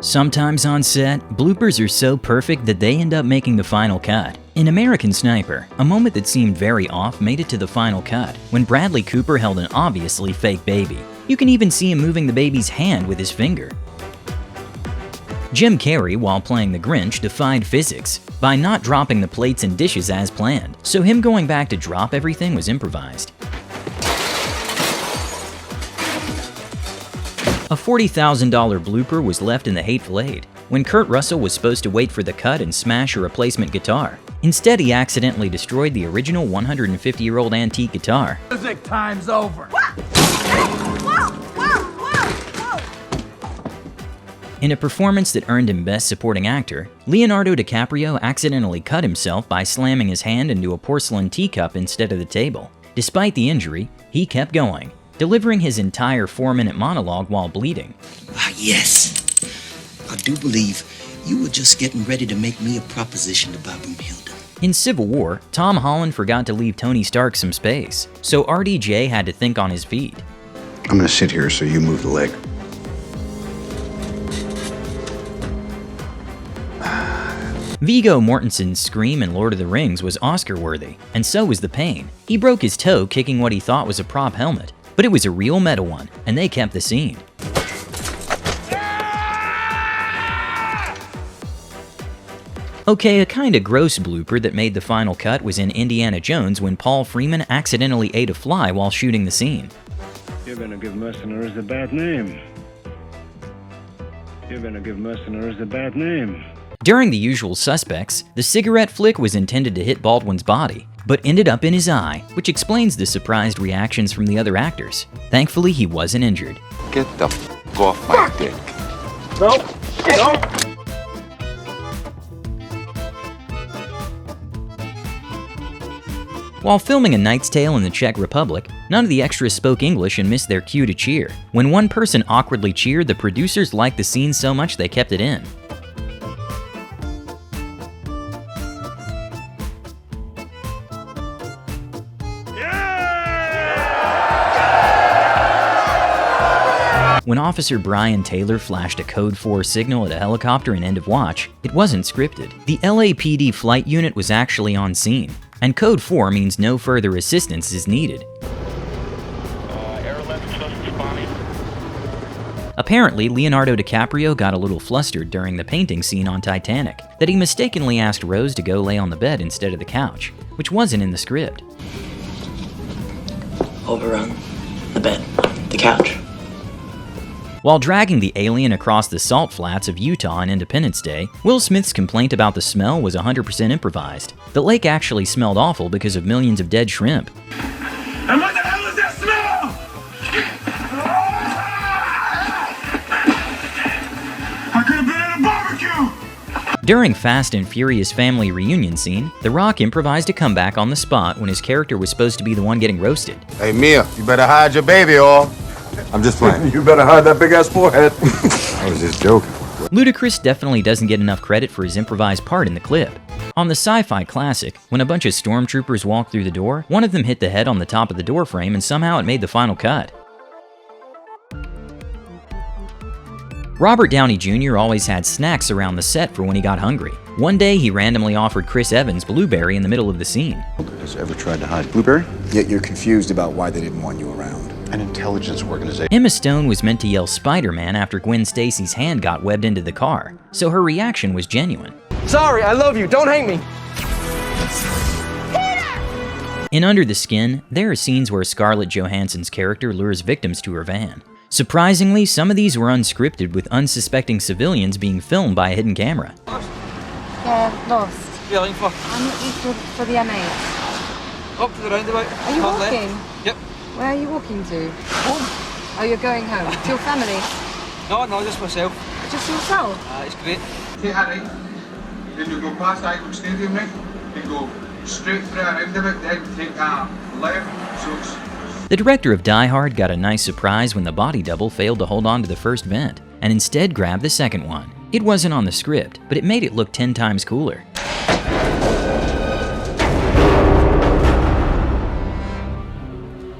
Sometimes on set, bloopers are so perfect that they end up making the final cut. In American Sniper, a moment that seemed very off made it to the final cut, when Bradley Cooper held an obviously fake baby. You can even see him moving the baby's hand with his finger. Jim Carrey, while playing the Grinch, defied physics by not dropping the plates and dishes as planned, so him going back to drop everything was improvised. A $40,000 blooper was left in The Hateful Eight, when Kurt Russell was supposed to wait for the cut and smash a replacement guitar. Instead, he accidentally destroyed the original 150-year-old antique guitar. Music time's over. In a performance that earned him Best Supporting Actor, Leonardo DiCaprio accidentally cut himself by slamming his hand into a porcelain teacup instead of the table. Despite the injury, he kept going, delivering his entire 4-minute monologue while bleeding. Ah, yes. I do believe you were just getting ready to make me a proposition to Broomhilda. In Civil War, Tom Holland forgot to leave Tony Stark some space, so RDJ had to think on his feet. I'm gonna sit here so you move the leg. Viggo Mortensen's scream in Lord of the Rings was Oscar-worthy, and so was the pain. He broke his toe kicking what he thought was a prop helmet, but it was a real metal one, and they kept the scene. Okay, a kinda gross blooper that made the final cut was in Indiana Jones when Paul Freeman accidentally ate a fly while shooting the scene. You're gonna give mercenaries a bad name. You're gonna give mercenaries a bad name. During The Usual Suspects, the cigarette flick was intended to hit Baldwin's body, but ended up in his eye, which explains the surprised reactions from the other actors. Thankfully, he wasn't injured. Get the f off my dick. Nope. Nope. While filming A Knight's Tale in the Czech Republic, none of the extras spoke English and missed their cue to cheer. When one person awkwardly cheered, the producers liked the scene so much they kept it in. When Officer Brian Taylor flashed a Code 4 signal at a helicopter in End of Watch, it wasn't scripted. The LAPD flight unit was actually on scene, and Code 4 means no further assistance is needed. Apparently, Leonardo DiCaprio got a little flustered during the painting scene on Titanic, that he mistakenly asked Rose to go lay on the bed instead of the couch, which wasn't in the script. Over on the bed, the couch. While dragging the alien across the salt flats of Utah on Independence Day, Will Smith's complaint about the smell was 100% improvised. The lake actually smelled awful because of millions of dead shrimp. And what the hell is that smell? I could have been at a barbecue! During Fast and Furious family reunion scene, The Rock improvised a comeback on the spot when his character was supposed to be the one getting roasted. Hey Mia, you better hide your baby or... I'm just playing. You better hide that big-ass forehead. I was just joking. Ludacris definitely doesn't get enough credit for his improvised part in the clip. On the sci-fi classic, when a bunch of stormtroopers walked through the door, one of them hit the head on the top of the door frame and somehow it made the final cut. Robert Downey Jr. always had snacks around the set for when he got hungry. One day, he randomly offered Chris Evans blueberry in the middle of the scene. Has ever tried to hide blueberry? Yet you're confused about why they didn't want you around. An intelligence organization. Emma Stone was meant to yell Spider-Man after Gwen Stacy's hand got webbed into the car, so her reaction was genuine. Sorry, I love you. Don't hate me. In Under the Skin, there are scenes where Scarlett Johansson's character lures victims to her van. Surprisingly, some of these were unscripted, with unsuspecting civilians being filmed by a hidden camera. Yeah, lost. Yeah, looking for? I'm looking for the M8. Up to the roundabout. Are you walking? Yep. Where are you walking to? Home. Oh, you're going home? To your family? No, just myself. Just yourself? It's great. Take that right, then you go past Icon Stadium, right? You go straight through a roundabout, then take a left, so it's... The director of Die Hard got a nice surprise when the body double failed to hold on to the first vent, and instead grabbed the second one. It wasn't on the script, but it made it look 10 times cooler.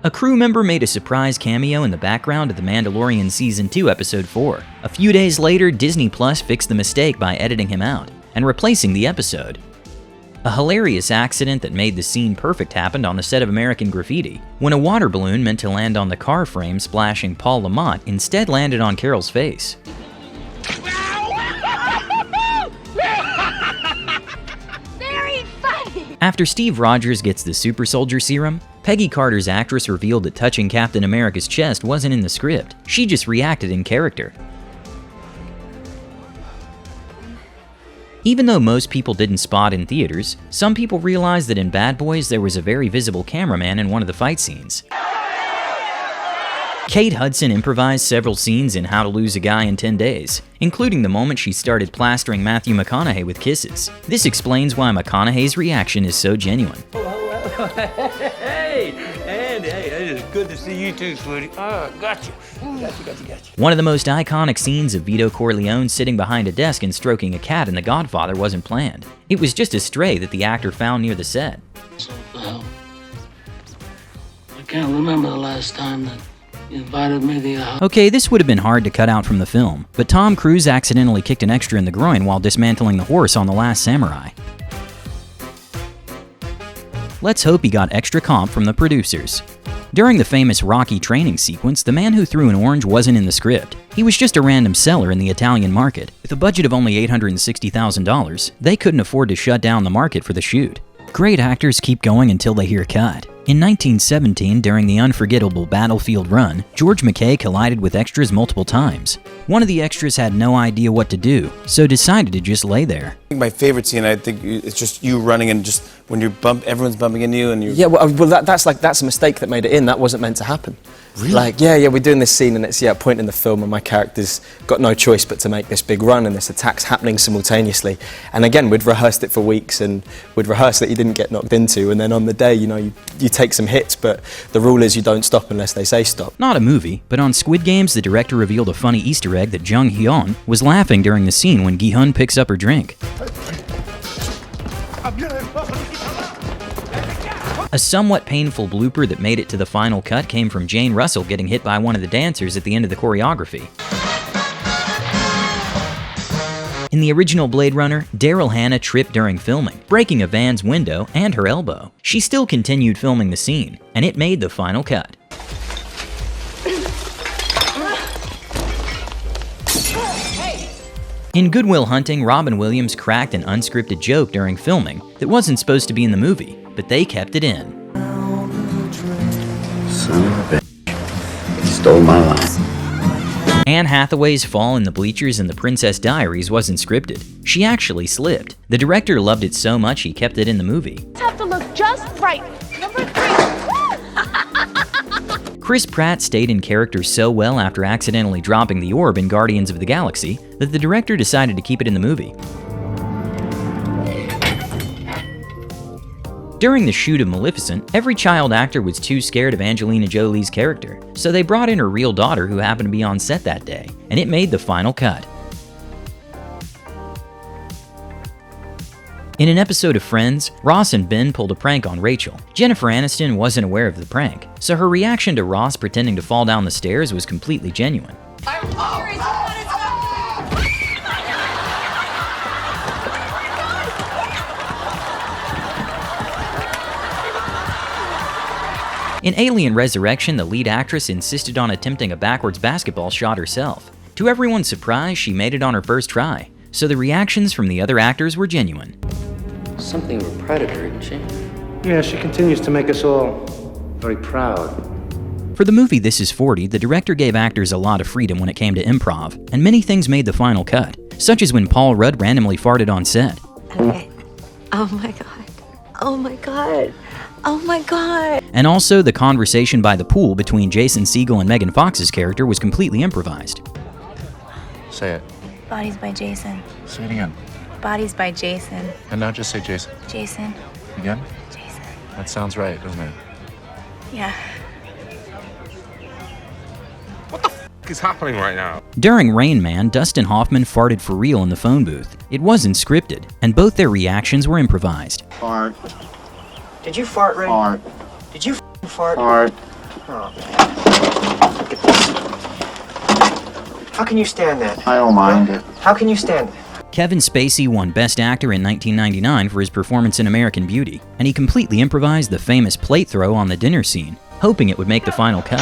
A crew member made a surprise cameo in the background of The Mandalorian Season 2, Episode 4. A few days later, Disney Plus fixed the mistake by editing him out and replacing the episode. A hilarious accident that made the scene perfect happened on the set of American Graffiti, when a water balloon meant to land on the car frame splashing Paul Lamont instead landed on Carol's face. Very funny! After Steve Rogers gets the super soldier serum, Peggy Carter's actress revealed that touching Captain America's chest wasn't in the script. She just reacted in character. Even though most people didn't spot in theaters, some people realized that in Bad Boys there was a very visible cameraman in one of the fight scenes. Kate Hudson improvised several scenes in How to Lose a Guy in 10 Days, including the moment she started plastering Matthew McConaughey with kisses. This explains why McConaughey's reaction is so genuine. Hey, and hey, it's good to see you too, sweetie. Oh, gotcha. One of the most iconic scenes of Vito Corleone sitting behind a desk and stroking a cat in The Godfather wasn't planned. It was just a stray that the actor found near the set. I can't remember the last time that you invited me to your house. Okay, this would have been hard to cut out from the film, but Tom Cruise accidentally kicked an extra in the groin while dismantling the horse on The Last Samurai. Let's hope he got extra comp from the producers. During the famous Rocky training sequence, the man who threw an orange wasn't in the script. He was just a random seller in the Italian market. With a budget of only $860,000, they couldn't afford to shut down the market for the shoot. Great actors keep going until they hear cut. In 1917, during the unforgettable Battlefield Run, George McKay collided with extras multiple times. One of the extras had no idea what to do, so decided to just lay there. I think my favorite scene, I think it's just you running and just when you everyone's bumping into you and you. Yeah, well that's a mistake that made it in. That wasn't meant to happen. Really? Like, yeah, we're doing this scene and it's a point in the film and my character's got no choice but to make this big run and this attack's happening simultaneously. And again, we'd rehearsed it for weeks and we'd rehearsed that you didn't get knocked into, and then on the day, you take some hits, but the rule is you don't stop unless they say stop. Not a movie, but on Squid Games, the director revealed a funny Easter egg that Jung Hyun was laughing during the scene when Gi-hun picks up her drink. A somewhat painful blooper that made it to the final cut came from Jane Russell getting hit by one of the dancers at the end of the choreography. In the original Blade Runner, Daryl Hannah tripped during filming, breaking a van's window and her elbow. She still continued filming the scene, and it made the final cut. In Good Will Hunting, Robin Williams cracked an unscripted joke during filming that wasn't supposed to be in the movie, but they kept it in. Son of a bitch. Stole my line. Anne Hathaway's fall in the bleachers in The Princess Diaries wasn't scripted. She actually slipped. The director loved it so much he kept it in the movie. Have to look just right. Number 3. Chris Pratt stayed in character so well after accidentally dropping the orb in Guardians of the Galaxy that the director decided to keep it in the movie. During the shoot of Maleficent, every child actor was too scared of Angelina Jolie's character, so they brought in her real daughter who happened to be on set that day, and it made the final cut. In an episode of Friends, Ross and Ben pulled a prank on Rachel. Jennifer Aniston wasn't aware of the prank, so her reaction to Ross pretending to fall down the stairs was completely genuine. In Alien Resurrection, the lead actress insisted on attempting a backwards basketball shot herself. To everyone's surprise, she made it on her first try, so the reactions from the other actors were genuine. Something of a predator, isn't she? Yeah, she continues to make us all very proud. For the movie This Is 40, the director gave actors a lot of freedom when it came to improv, and many things made the final cut, such as when Paul Rudd randomly farted on set. Okay. Oh my god. Oh my god. Oh my god. And also, the conversation by the pool between Jason Segel and Megan Fox's character was completely improvised. Say it. Bodies by Jason. Say it again. Bodies by Jason. And now just say Jason. Jason. Again? Jason. That sounds right, doesn't it? Yeah. What the f*** is happening right now? During Rain Man, Dustin Hoffman farted for real in the phone booth. It wasn't scripted, and both their reactions were improvised. Fart. Did you fart, Ray? Fart. Did you fart? Fart. How can you stand that? I don't mind it. How can you stand it? Kevin Spacey won Best Actor in 1999 for his performance in American Beauty, and he completely improvised the famous plate throw on the dinner scene, hoping it would make the final cut.